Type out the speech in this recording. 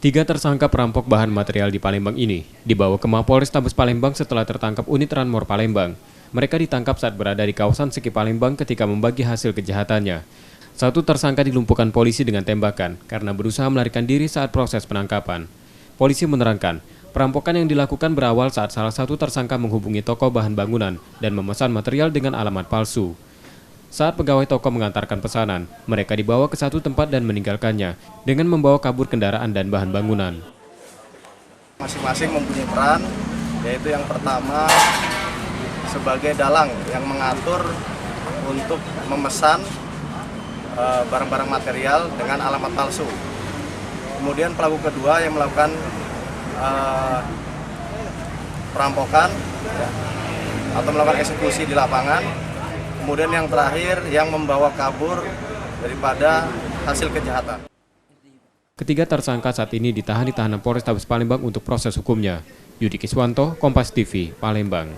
Tiga tersangka perampok bahan material di Palembang ini dibawa ke Mapolrestabes Palembang setelah tertangkap unit Ranmor Palembang. Mereka ditangkap saat berada di kawasan Seki Palembang ketika membagi hasil kejahatannya. Satu tersangka dilumpuhkan polisi dengan tembakan karena berusaha melarikan diri saat proses penangkapan. Polisi menerangkan, perampokan yang dilakukan berawal saat salah satu tersangka menghubungi toko bahan bangunan dan memesan material dengan alamat palsu. Saat pegawai toko mengantarkan pesanan, mereka dibawa ke satu tempat dan meninggalkannya dengan membawa kabur kendaraan dan bahan bangunan. Masing-masing mempunyai peran, yaitu yang pertama sebagai dalang yang mengatur untuk memesan barang-barang material dengan alamat palsu. Kemudian pelaku kedua yang melakukan perampokan atau melakukan eksekusi di lapangan. Kemudian yang terakhir yang membawa kabur daripada hasil kejahatan. Ketiga tersangka saat ini ditahan di tahanan Polrestabes Palembang untuk proses hukumnya. Yudi Kiswanto, Kompas TV, Palembang.